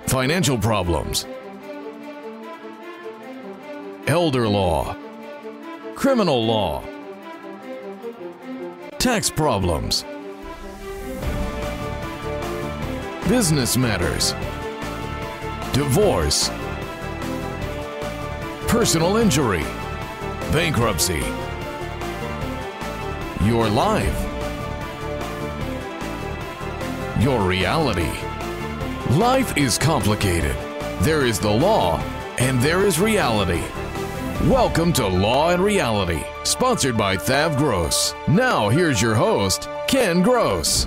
financial problems, elder law, criminal law, tax problems, business matters, divorce, personal injury, bankruptcy, your life, your reality. Life is complicated. There is the law and there is reality. Welcome to Law and Reality, sponsored by THAV GROSS. Now here's your host, Ken Gross.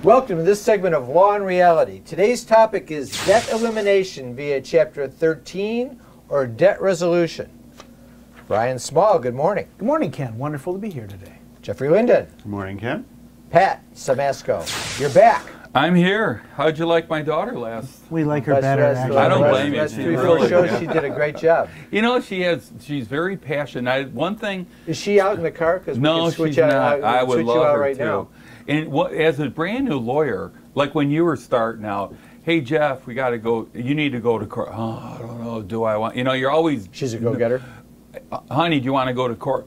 Welcome to this segment of Law and Reality. Today's topic is debt elimination via Chapter 13 or debt resolution. Brian Small, good morning. Good morning, Ken. Wonderful to be here today. Jeffrey Linden. Good morning, Ken. Pat Samasco, you're back. I'm here. How'd you like my daughter last? We like her better, actually. I don't blame you. Last 3-4 shows, she did a great job. You know, she's very passionate. One thing. Is she out in the car? No, she's not. I would love her right too. Now. And as a brand new lawyer, like when you were starting out, hey Jeff, we got to go. You need to go to court. Oh, I don't know. Do I want? You know, you're always. She's a go-getter. Honey, do you want to go to court?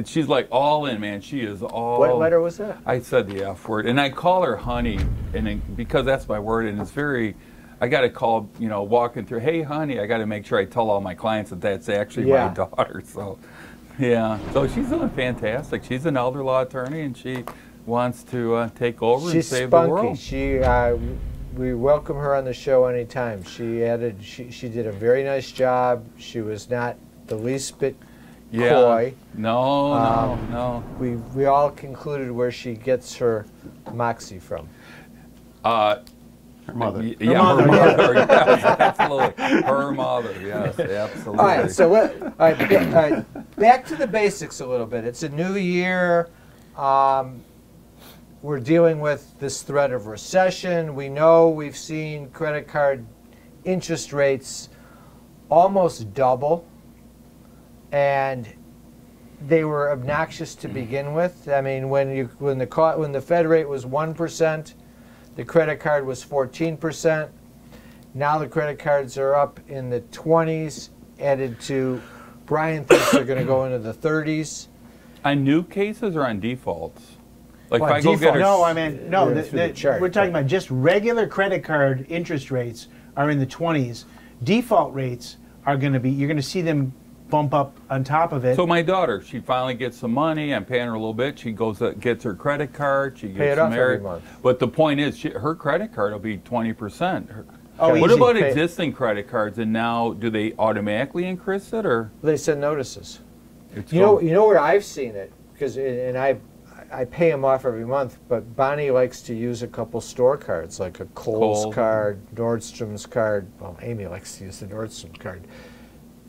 She's like all in, man. She is all. What letter was that? I said the F word, and I call her honey, and because that's my word, and it's very. I got to call, you know, walking through. Hey, honey, I got to make sure I tell all my clients that that's actually my daughter. So, yeah. So she's doing fantastic. She's an elder law attorney, and she wants to take over and save the world. She's spunky. We welcome her on the show anytime. She did a very nice job. She was not the least bit coy. No. We all concluded where she gets her moxie from. Her mother. Yeah, her mother. Yes, absolutely. Her mother. Yes, absolutely. All right. So back to the basics a little bit. It's a new year. We're dealing with this threat of recession. We know we've seen credit card interest rates almost double. And they were obnoxious to begin with. I mean, when the Fed rate was 1%, the credit card was 14%. Now the credit cards are up in the 20s. Added to, Brian thinks they're going to go into the 30s. On new cases or on defaults? Like well, if I go get her. No, I mean no. We're talking about just regular credit card interest rates are in the 20s. Default rates are going to be. You're going to see them bump up on top of it. So my daughter, she finally gets some money. I'm paying her a little bit. She goes, gets her credit card. She gets some every month. But the point is, her credit card will be 20%. Oh, what easy. about existing credit cards? And now, do they automatically increase it, or They send notices. you know where I've seen it, because I pay them off every month. But Bonnie likes to use a couple store cards, like a Kohl's card, Nordstrom's card. Well, Amy likes to use the Nordstrom card.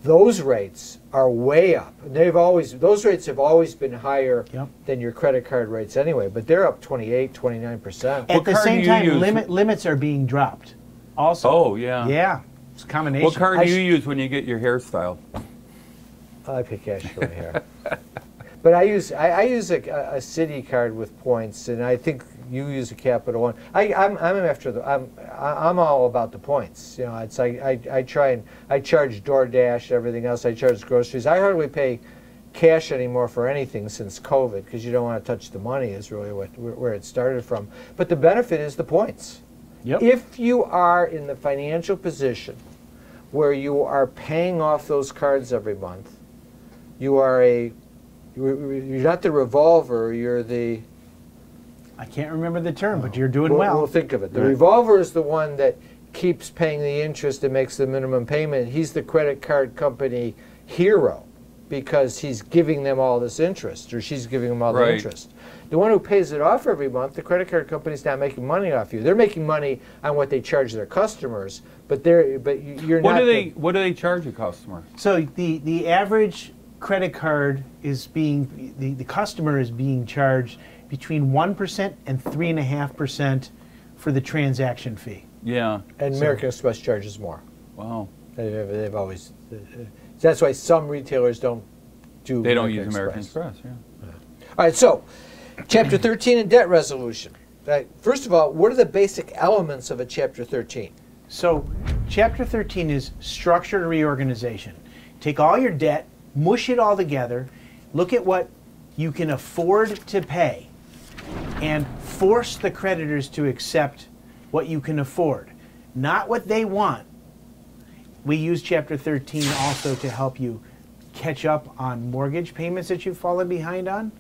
Those rates are way up. Those rates have always been higher than your credit card rates anyway, but they're up 28, 29%. At the same time, limits are being dropped. Also. Oh, yeah. Yeah, it's a combination. What card do you use when you get your hairstyle? I pay cash for my hair. But I use a Citi card with points, and I think you use a Capital One. I'm all about the points. You know, it's I charge DoorDash, everything else. I charge groceries. I hardly pay cash anymore for anything since COVID, because you don't want to touch the money. Is really where it started from. But the benefit is the points. Yep. If you are in the financial position where you are paying off those cards every month, you're not the revolver, you're the... I can't remember the term, but you're doing well. We'll think of it. The revolver is the one that keeps paying the interest and makes the minimum payment. He's the credit card company hero because he's giving them all this interest, or she's giving them all the interest. The one who pays it off every month, the credit card company's not making money off you. They're making money on what they charge their customers, but you're not... What do they charge a customer? So the average credit card is being, the customer is being charged between 1% and 3.5% for the transaction fee. Yeah. And American Express charges more. Wow. They've always... That's why some retailers don't do They don't use American Express, yeah. All right, so Chapter 13 in debt resolution. First of all, what are the basic elements of a Chapter 13? So Chapter 13 is structured reorganization. Take all your debt, mush it all together, look at what you can afford to pay, and force the creditors to accept what you can afford, not what they want. We use Chapter 13 also to help you catch up on mortgage payments that you've fallen behind on,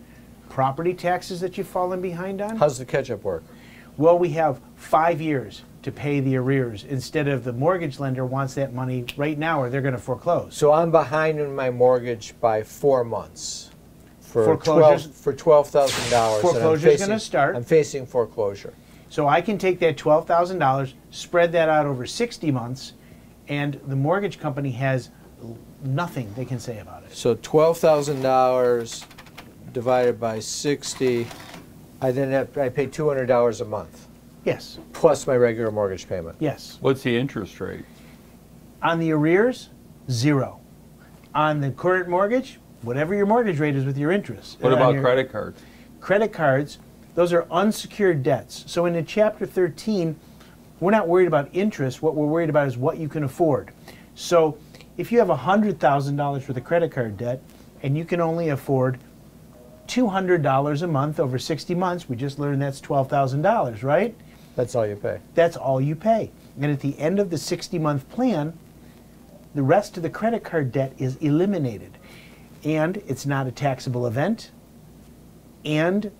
property taxes that you've fallen behind on. How's the catch-up work? Well, we have 5 years to pay the arrears instead of the mortgage lender wants that money right now or they're going to foreclose. So I'm behind in my mortgage by 4 months for $12,000. Foreclosure is going to start. I'm facing foreclosure. So I can take that $12,000, spread that out over 60 months, and the mortgage company has nothing they can say about it. So $12,000 divided by 60, I pay $200 a month. Yes. Plus my regular mortgage payment. Yes. What's the interest rate? On the arrears, 0. On the current mortgage, whatever your mortgage rate is with your interest. What about credit cards? Credit cards, those are unsecured debts. So in a Chapter 13, we're not worried about interest. What we're worried about is what you can afford. So if you have $100,000 worth of credit card debt and you can only afford $200 a month over 60 months, we just learned that's $12,000, right? That's all you pay. That's all you pay. And at the end of the 60-month plan, the rest of the credit card debt is eliminated. And it's not a taxable event. And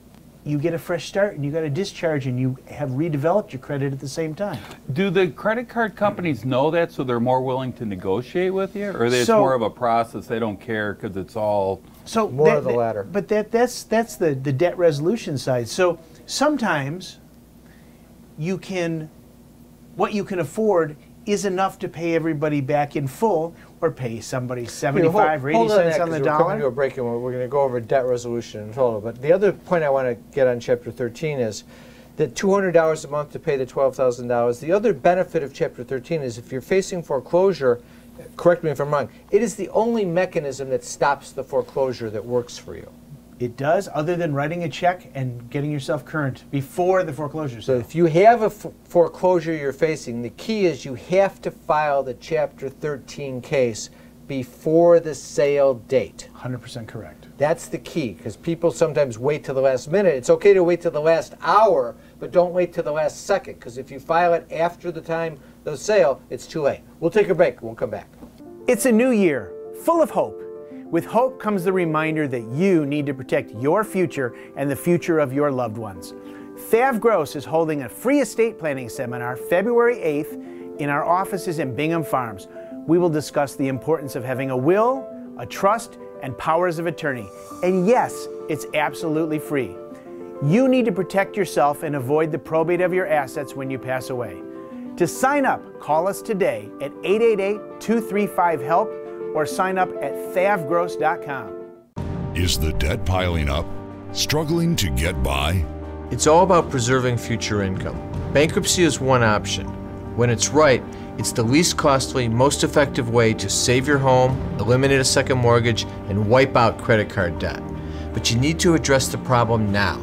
you get a fresh start and you got a discharge and you have redeveloped your credit at the same time. Do the credit card companies know that so they're more willing to negotiate with you? Or it's more of a process, they don't care because it's all... So more of the latter. But that's the debt resolution side. So sometimes you can, what you can afford is enough to pay everybody back in full or pay somebody 75 or 80 cents on the dollar. We're coming to a break and we're going to go over debt resolution in total. But the other point I want to get on Chapter 13 is that $200 a month to pay the $12,000. The other benefit of Chapter 13 is if you're facing foreclosure, correct me if I'm wrong, it is the only mechanism that stops the foreclosure that works for you. It does, other than writing a check and getting yourself current before the foreclosure sale. So if you have a foreclosure you're facing, the key is you have to file the Chapter 13 case before the sale date. 100% correct. That's the key, because people sometimes wait till the last minute. It's okay to wait till the last hour, but don't wait till the last second, because if you file it after the time of the sale, it's too late. We'll take a break. We'll come back. It's a new year, full of hope. With hope comes the reminder that you need to protect your future and the future of your loved ones. THAV GROSS is holding a free estate planning seminar February 8th in our offices in Bingham Farms. We will discuss the importance of having a will, a trust, and powers of attorney. And yes, it's absolutely free. You need to protect yourself and avoid the probate of your assets when you pass away. To sign up, call us today at 888-235-HELP or sign up at thavgross.com. Is the debt piling up? Struggling to get by? It's all about preserving future income. Bankruptcy is one option. When it's right, it's the least costly, most effective way to save your home, eliminate a second mortgage, and wipe out credit card debt. But you need to address the problem now.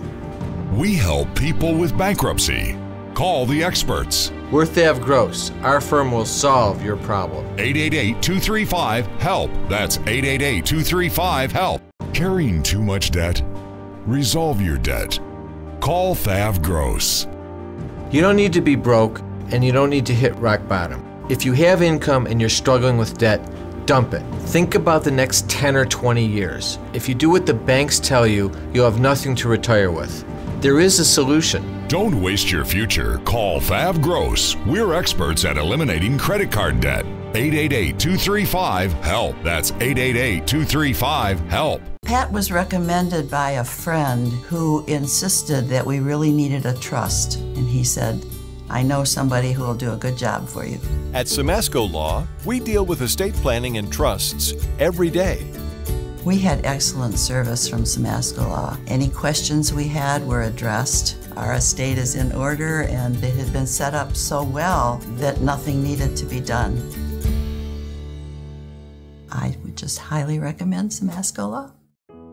We help people with bankruptcy. Call the experts. We're THAV GROSS. Our firm will solve your problem. 888-235-HELP. That's 888-235-HELP. Carrying too much debt? Resolve your debt. Call THAV GROSS. You don't need to be broke, and you don't need to hit rock bottom. If you have income and you're struggling with debt, dump it. Think about the next 10 or 20 years. If you do what the banks tell you, you'll have nothing to retire with. There is a solution. Don't waste your future. Call THAV GROSS. We're experts at eliminating credit card debt. 888-235-HELP. That's 888-235-HELP. Pat was recommended by a friend who insisted that we really needed a trust. And he said, I know somebody who will do a good job for you. At Samasco Law, we deal with estate planning and trusts every day. We had excellent service from Samasco Law. Any questions we had were addressed. Our estate is in order and it had been set up so well that nothing needed to be done. I would just highly recommend Samasco Law.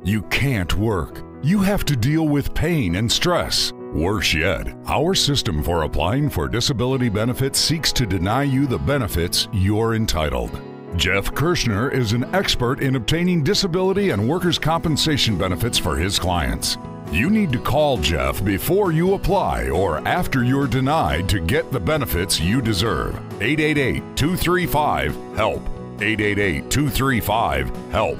You can't work. You have to deal with pain and stress. Worse yet, our system for applying for disability benefits seeks to deny you the benefits you're entitled. Jeff Kirschner is an expert in obtaining disability and workers' compensation benefits for his clients. You need to call Jeff before you apply or after you're denied to get the benefits you deserve. 888-235-HELP. 888-235-HELP.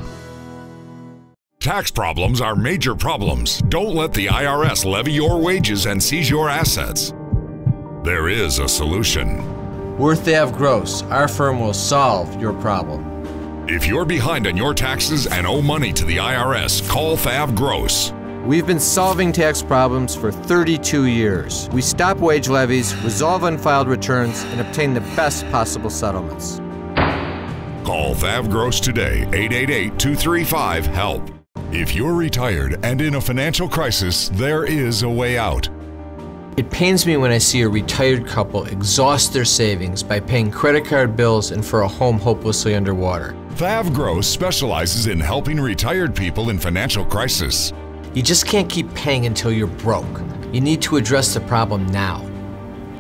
Tax problems are major problems. Don't let the IRS levy your wages and seize your assets. There is a solution. We're THAV GROSS. Our firm will solve your problem. If you're behind on your taxes and owe money to the IRS, call THAV GROSS. We've been solving tax problems for 32 years. We stop wage levies, resolve unfiled returns, and obtain the best possible settlements. Call THAV GROSS today, 888-235-HELP. If you're retired and in a financial crisis, there is a way out. It pains me when I see a retired couple exhaust their savings by paying credit card bills and for a home hopelessly underwater. THAV GROSS specializes in helping retired people in financial crisis. You just can't keep paying until you're broke. You need to address the problem now.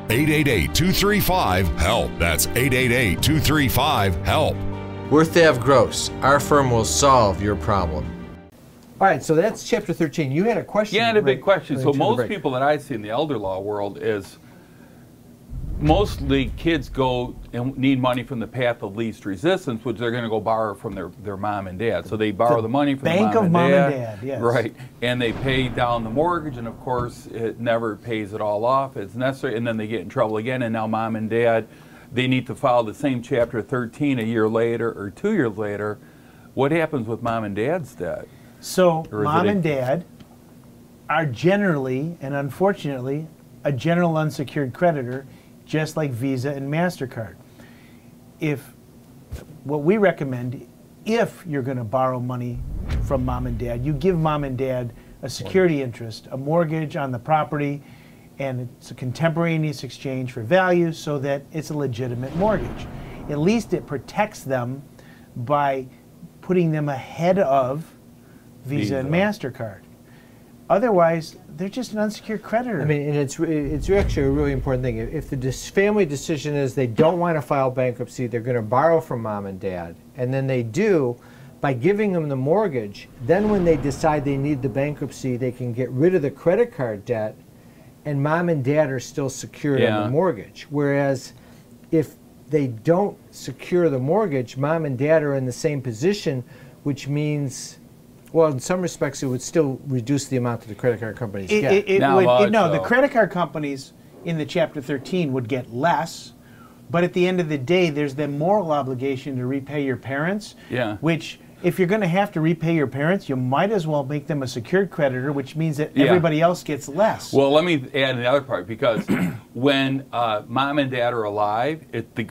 888-235-HELP. That's 888-235-HELP. We're THAV GROSS. Our firm will solve your problem. All right, so that's chapter 13. You had a question. Yeah, I had a big question. So most break. people that I see in the elder law world is mostly kids go and need money from the path of least resistance, which they're going to go borrow from their mom and dad. So they borrow the money from Bank the of Mom and Dad, yes. Right. And they pay down the mortgage, and of course it never pays it all off. It's necessary, and then they get in trouble again, and now mom and dad, they need to file the same chapter 13 a year later or 2 years later. What happens with mom and dad's debt? So mom and dad are generally, and unfortunately, a general unsecured creditor, just like Visa and MasterCard. What we recommend, if you're going to borrow money from mom and dad, you give mom and dad a security interest, a mortgage on the property, and it's a contemporaneous exchange for value so that it's a legitimate mortgage. At least it protects them by putting them ahead of Visa and MasterCard. Otherwise, they're just an unsecured creditor. I mean, and it's actually a really important thing. If the family decision is they don't want to file bankruptcy, they're going to borrow from mom and dad, and then they do, by giving them the mortgage, then when they decide they need the bankruptcy, they can get rid of the credit card debt, and mom and dad are still secured on the mortgage. Whereas if they don't secure the mortgage, mom and dad are in the same position, which means, well, in some respects, it would still reduce the amount that the credit card companies get. The credit card companies in the Chapter 13 would get less, but at the end of the day, there's the moral obligation to repay your parents, which, if you're going to have to repay your parents, you might as well make them a secured creditor, which means that everybody else gets less. Well, let me add another part, because when mom and dad are alive,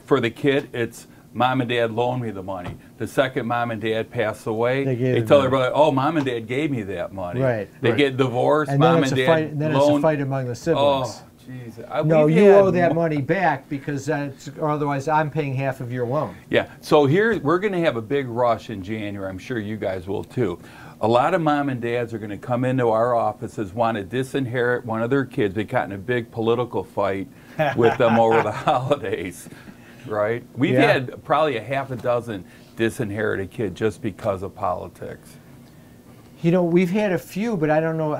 for the kid, it's mom and dad loan me the money. The second mom and dad pass away, they tell their brother, "Oh, mom and dad gave me that money." Right. They get divorced. And mom then it's and a dad fight. Then it's a fight among the siblings. Oh, jeez. No, you owe that money back because or otherwise I'm paying half of your loan. Yeah. So here we're going to have a big rush in January. I'm sure you guys will too. A lot of mom and dads are going to come into our offices, want to disinherit one of their kids. They got in a big political fight with them over the holidays. Right? We've had probably a half a dozen disinherited kids just because of politics. You know, we've had a few, but I don't know.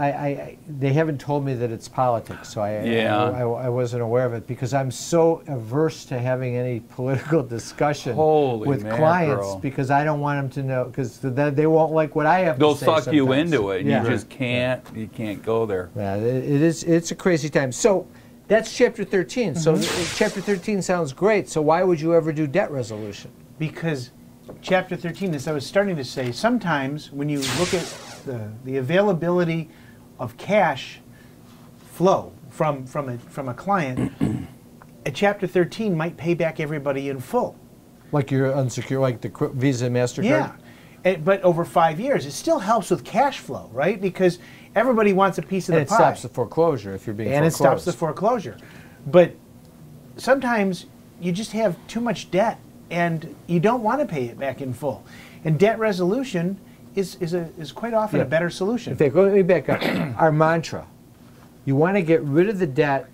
They haven't told me that it's politics, so I wasn't aware of it because I'm so averse to having any political discussion with clients because I don't want them to know because they won't like what I have to say. They'll suck you sometimes. into it. And you just can't. You can't go there. Yeah, it's a crazy time. So. That's Chapter 13. So Chapter 13 sounds great. So why would you ever do debt resolution? Because Chapter 13, as I was starting to say, sometimes when you look at the availability of cash flow from a client, a Chapter 13 might pay back everybody in full. Like your unsecured, like the Visa and MasterCard? Yeah. But over 5 years, it still helps with cash flow, right? Because everybody wants a piece of the pie. And it stops the foreclosure if you're being foreclosed. And it stops the foreclosure. But sometimes you just have too much debt and you don't want to pay it back in full. And debt resolution is quite often a better solution. In fact, let me back up. Our mantra, You want to get rid of the debt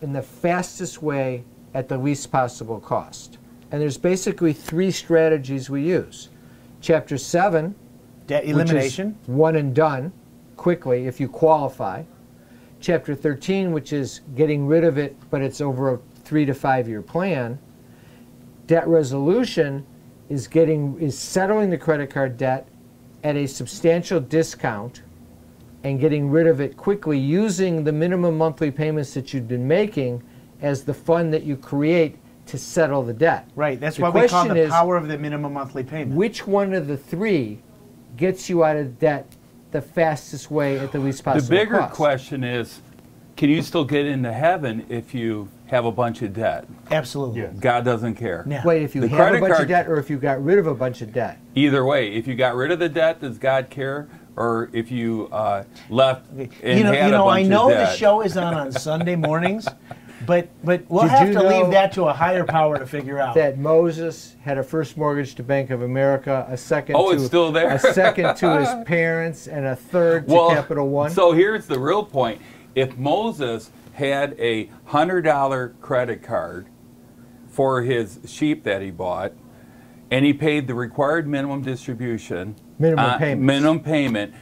in the fastest way at the least possible cost. And there's basically 3 strategies we use. Chapter 7, Debt elimination. which is one and done quickly if you qualify. Chapter 13, which is getting rid of it, but it's over a 3 to 5 year plan. Debt resolution is settling the credit card debt at a substantial discount and getting rid of it quickly using the minimum monthly payments that you've been making as the fund that you create to settle the debt. Right, that's The what we call question the is, power of the minimum monthly payment. which one of the 3 gets you out of debt the fastest way at the least possible The bigger cost? question is, can you still get into heaven if you have a bunch of debt? Absolutely. Yes. God doesn't care. Yeah. Wait, if you The have a credit bunch of card- debt or if you got rid of a bunch of debt? Either way, if you got rid of the debt, does God care? Or if you left and You know, had a bunch I know of the debt? show is on Sunday mornings, but we'll Did have you to know leave that to a higher power to figure out. That Moses had a first mortgage to Bank of America, a second Oh, to it's still there? a second to his parents, and a third to Capital One. So here's the real point. If Moses had a $100 credit card for his sheep that he bought, and he paid the required minimum distribution, minimum payment,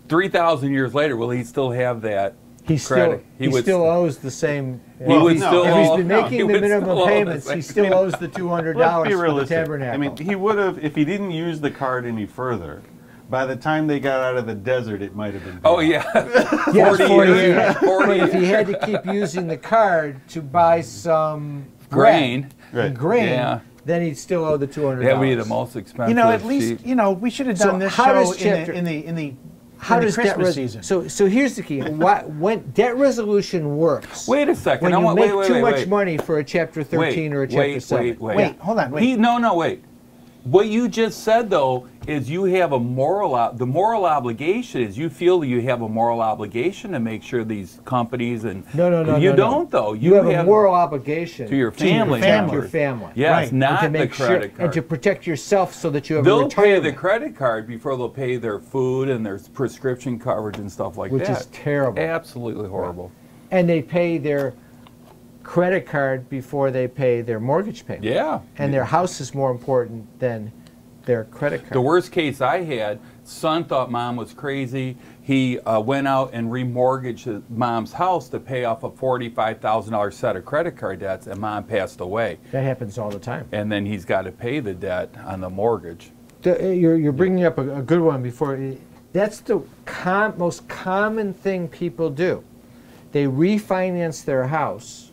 3,000 years later, will he still have that he credit? still owes the same. He would if still if he's owe- been no, making he the would minimum still owe the payments, same. he still owes the $200 Let's be for the realistic. tabernacle. I mean, he would have, if he didn't use the card any further, by the time they got out of the desert, it might have been. Oh, yeah. yes, 40 years. years. 40 But if he years. had to keep using the card to buy some Grain. bread and Right. grain, Yeah. then he'd still owe the $200. That would be the most expensive You know, at least sheep. we should have So done this how show does chapter- in the How does debt Christmas season. So here's the key. When debt resolution works, Wait a second. when I you want, make wait, too wait, much wait. money for a Chapter 13 or a Chapter 7. Wait, hold on, wait. Wait. What you just said, though, is you have a the moral obligation is you feel that you have a moral obligation to make sure these companies and No. you don't, though. You have a moral obligation to your family. To your family. Yes, Right. not and to the make credit card. and to protect yourself so that you have a They'll pay retirement, the credit card before they'll pay their food and their prescription coverage and stuff like which that. is terrible. Absolutely horrible. And they pay their credit card before they pay their mortgage payment. Yeah. And their house is more important than their credit card. The worst case I had, son thought mom was crazy. He went out and remortgaged his mom's house to pay off a $45,000 set of credit card debts, and mom passed away. That happens all the time. And then he's got to pay the debt on the mortgage. You're bringing up a good one before. That's the most common thing people do. They refinance their house,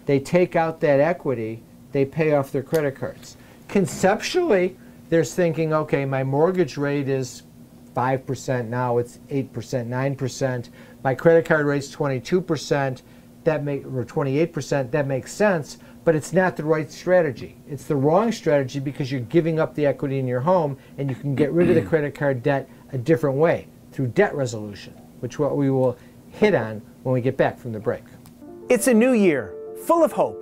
they take out that equity, they pay off their credit cards. Conceptually, they're thinking, okay, my mortgage rate is 5%, now it's 8%, 9%. My credit card rate's 22%, or 28%, that makes sense, but it's not the right strategy. It's the wrong strategy because you're giving up the equity in your home, and you can get rid of the credit card debt a different way, through debt resolution, which what we will hit on when we get back from the break. It's a new year, full of hope.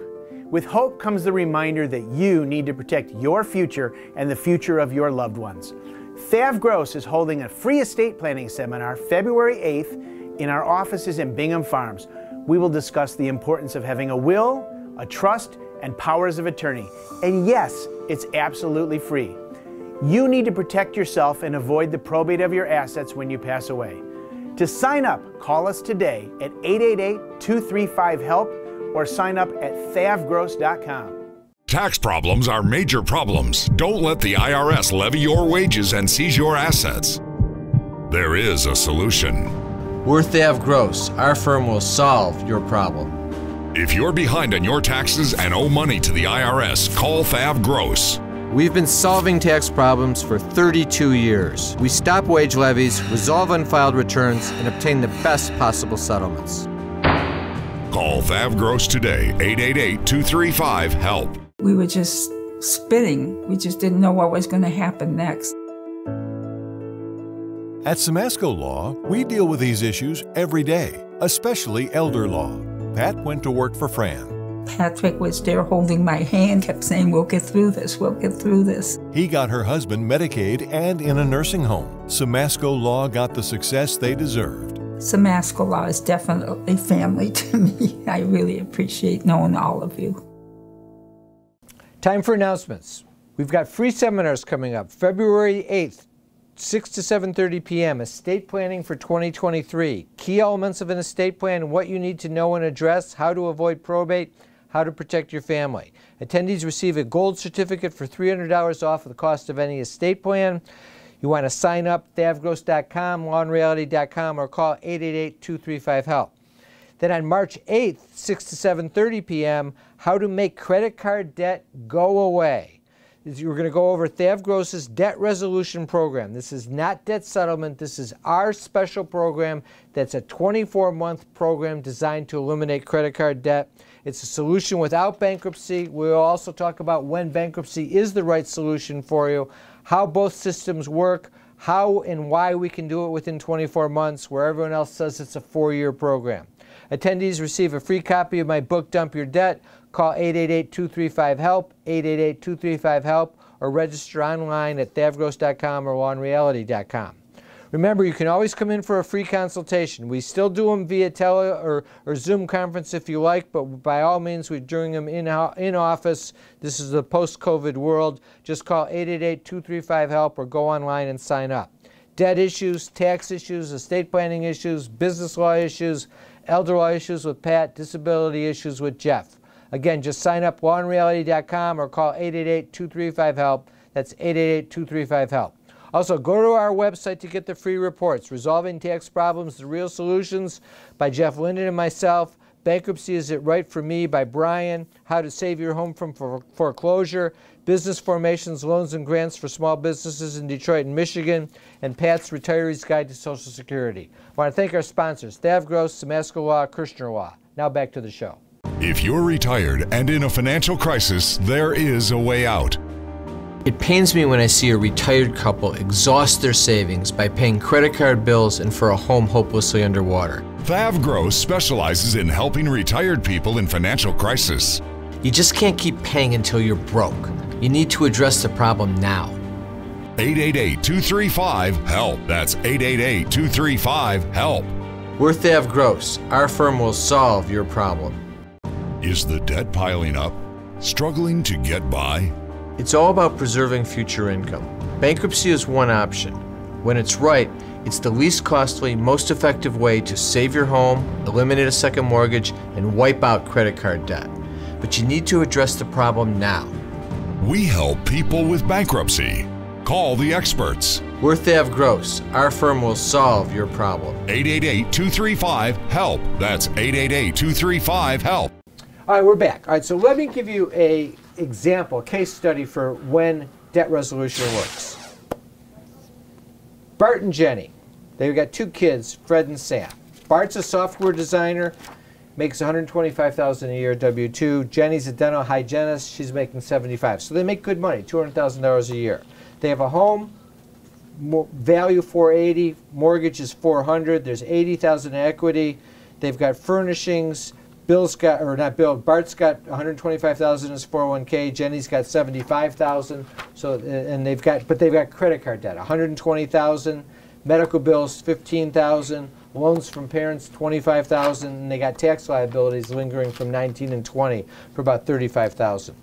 With hope comes the reminder that you need to protect your future and the future of your loved ones. THAV GROSS is holding a free estate planning seminar February 8th in our offices in Bingham Farms. We will discuss the importance of having a will, a trust, and powers of attorney. And yes, it's absolutely free. You need to protect yourself and avoid the probate of your assets when you pass away. To sign up, call us today at 888-235-HELP or sign up at thavgross.com. Tax problems are major problems. Don't let the IRS levy your wages and seize your assets. There is a solution. We're THAV GROSS. Our firm will solve your problem. If you're behind on your taxes and owe money to the IRS, call THAV GROSS. We've been solving tax problems for 32 years. We stop wage levies, resolve unfiled returns, and obtain the best possible settlements. Call THAV GROSS today, 888-235-HELP. We were just spinning. We just didn't know what was going to happen next. At Samasco Law, we deal with these issues every day, especially elder law. Pat went to work for Fran. Patrick was there holding my hand, kept saying, we'll get through this, we'll get through this. He got her husband Medicaid and in a nursing home. Samasco Law got the success they deserved. Samasco Law is definitely family to me. I really appreciate knowing all of you. Time for announcements. We've got free seminars coming up. February 8th, 6 to 7:30 p.m. Estate Planning for 2023. Key elements of an estate plan, what you need to know and address, how to avoid probate, how to protect your family. Attendees receive a gold certificate for $300 off of the cost of any estate plan. You want to sign up, thavgross.com, lawandreality.com, or call 888-235-HELP. Then on March 8th, 6 to 7:30 p.m., how to make credit card debt go away. We're going to go over THAV GROSS's debt resolution program. This is not debt settlement. This is our special program that's a 24-month program designed to eliminate credit card debt. It's a solution without bankruptcy. We'll also talk about when bankruptcy is the right solution for you, how both systems work, how and why we can do it within 24 months, where everyone else says it's a 4-year program. Attendees receive a free copy of my book, Dump Your Debt. Call 888-235-HELP, 888-235-HELP, or register online at thavgross.com or lawandreality.com. Remember, you can always come in for a free consultation. We still do them via tele or Zoom conference if you like, but by all means, we're doing them in office. This is the post-COVID world. Just call 888-235-HELP or go online and sign up. Debt issues, tax issues, estate planning issues, business law issues, elder law issues with Pat, disability issues with Jeff. Again, just sign up lawandreality.com or call 888-235-HELP. That's 888-235-HELP. Also, go to our website to get the free reports, Resolving Tax Problems, The Real Solutions by Jeff Linden and myself, Bankruptcy, Is It Right for Me by Brian, How to Save Your Home from Foreclosure, Business Formations, Loans and Grants for Small Businesses in Detroit and Michigan, and Pat's Retiree's Guide to Social Security. I want to thank our sponsors, THAV GROSS, Samasco Law, Kirshner Law. Now back to the show. If you're retired and in a financial crisis, there is a way out. It pains me when I see a retired couple exhaust their savings by paying credit card bills and for a home hopelessly underwater. THAV GROSS specializes in helping retired people in financial crisis. You just can't keep paying until you're broke. You need to address the problem now. 888-235-HELP. That's 888-235-HELP. We're THAV GROSS. Our firm will solve your problem. Is the debt piling up? Struggling to get by? It's all about preserving future income. Bankruptcy is one option. When it's right, it's the least costly, most effective way to save your home, eliminate a second mortgage, and wipe out credit card debt. But you need to address the problem now. We help people with bankruptcy. Call the experts. We're THAV GROSS. Our firm will solve your problem. 888-235-HELP. That's 888-235-HELP. All right, we're back. All right, so let me give you an example, a case study for when debt resolution works. Bart and Jenny, they've got 2 kids, Fred and Sam. Bart's a software designer, makes $125,000 a year W-2. Jenny's a dental hygienist, she's making $75,000. So they make good money, $200,000 a year. They have a home, value $480,000, mortgage is $400,000. There's $80,000 in equity. They've got furnishings. Bart's got $125,000 in his 401k. Jenny's got $75,000. So, and they've got credit card debt, $120,000. Medical bills, $15,000. Loans from parents, $25,000. And they got tax liabilities lingering from 19 and 20 for about $35,000.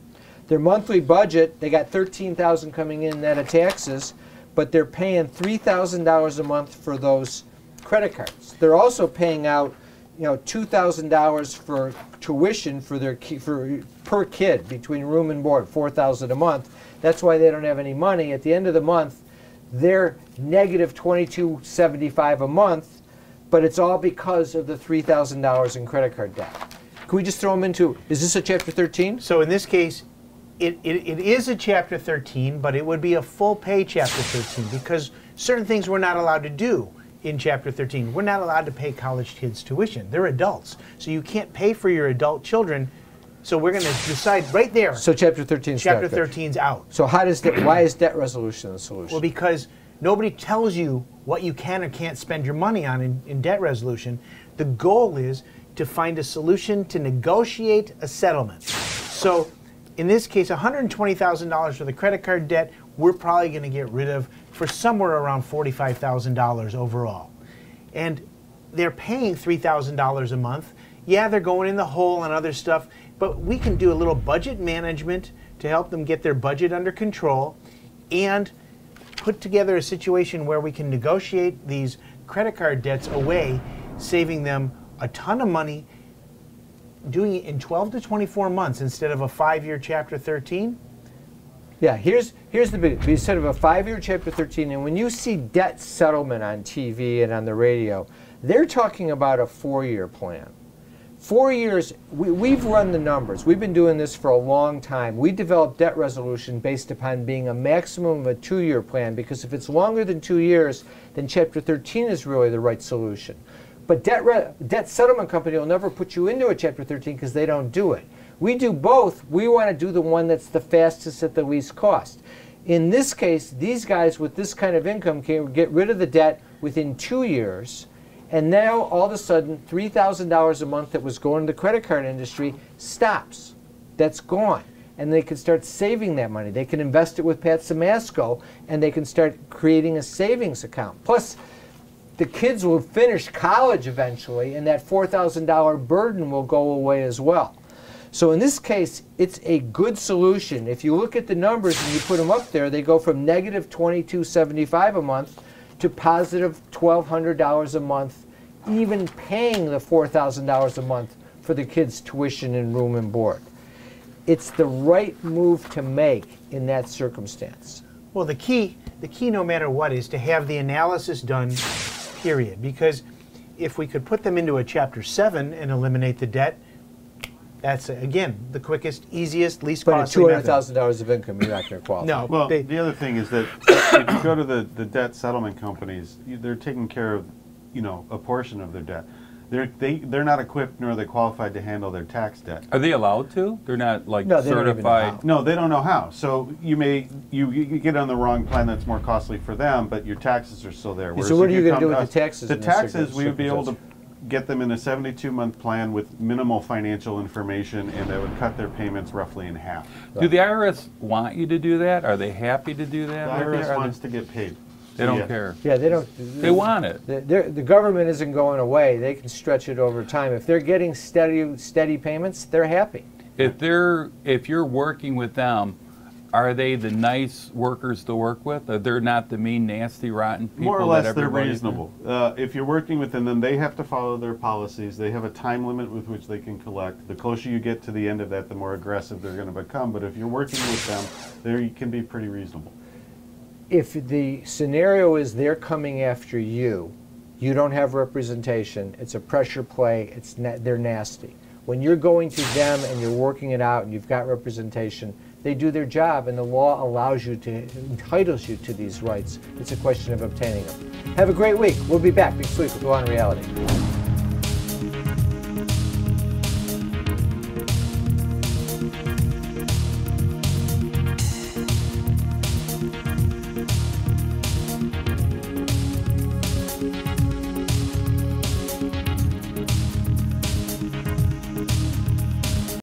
Their monthly budget, they got $13,000 coming in net of taxes, but they're paying $3,000 a month for those credit cards. They're also paying out $2,000 for tuition for per kid between room and board, $4,000 a month. That's why they don't have any money. At the end of the month, they're negative $22.75 a month, but it's all because of the $3,000 in credit card debt. Can we just throw them into, is this a Chapter 13? So in this case, it is a Chapter 13, but it would be a full pay Chapter 13 because certain things we're not allowed to do. In Chapter 13, we're not allowed to pay college kids tuition. They're adults, so you can't pay for your adult children. So we're going to decide right there. So Chapter 13 is Chapter 13's out. So why is debt resolution the solution? Well, because nobody tells you what you can or can't spend your money on in debt resolution. The goal is to find a solution to negotiate a settlement. So in this case, $120,000 for the credit card debt, we're probably going to get rid of for somewhere around $45,000 overall. And they're paying $3,000 a month. Yeah, they're going in the hole on other stuff, but we can do a little budget management to help them get their budget under control and put together a situation where we can negotiate these credit card debts away, saving them a ton of money, doing it in 12 to 24 months instead of a 5-year Chapter 13. Yeah, here's the big, instead of a 5-year Chapter 13, and when you see debt settlement on TV and on the radio, they're talking about a 4-year plan. 4 years, we've run the numbers. We've been doing this for a long time. We developed debt resolution based upon being a maximum of a 2-year plan, because if it's longer than 2 years, then Chapter 13 is really the right solution. But debt settlement company will never put you into a Chapter 13 because they don't do it. We do both. We want to do the one that's the fastest at the least cost. In this case, these guys with this kind of income can get rid of the debt within 2 years. And now, all of a sudden, $3,000 a month that was going to the credit card industry stops. That's gone. And they can start saving that money. They can invest it with Pat Simasco, and they can start creating a savings account. Plus, the kids will finish college eventually, and that $4,000 burden will go away as well. So in this case, it's a good solution. If you look at the numbers and you put them up there, they go from negative $22.75 a month to positive $1,200 a month, even paying the $4,000 a month for the kids' tuition and room and board. It's the right move to make in that circumstance. Well, the key no matter what is to have the analysis done, period. Because if we could put them into a Chapter 7 and eliminate the debt, that's, again, the quickest, easiest, least costly method. But at $200,000 of income, you're not going to qualify. No. Well, the other thing is that if you go to the debt settlement companies, they're taking care of, a portion of their debt. They're not equipped nor are they qualified to handle their tax debt. Are they allowed to? They're not like No, they don't even know certified. how. No, they don't know how. So you get on the wrong plan that's more costly for them, but your taxes are still there. So what are you going to do with the taxes? The in this taxes, we would be able to circumstance? get them in a 72-month plan with minimal financial information, and that would cut their payments roughly in half. Do the IRS want you to do that? Are they happy to do The that? IRS wants to get paid. They don't care. Yeah, they don't. They want it. The government isn't going away. They can stretch it over time. If they're getting steady payments, they're happy. If you're working with them, are they the nice workers to work with? They're not the mean, nasty, rotten people. More or less, that they're everybody- reasonable. If you're working with them, then they have to follow their policies. They have a time limit with which they can collect. The closer you get to the end of that, the more aggressive they're going to become. But if you're working with them, they can be pretty reasonable. If the scenario is they're coming after you, you don't have representation, it's a pressure play, they're nasty. When you're going to them and you're working it out and you've got representation, they do their job, and the law entitles you to these rights. It's a question of obtaining them. Have a great week. We'll be back next week with Law and Reality.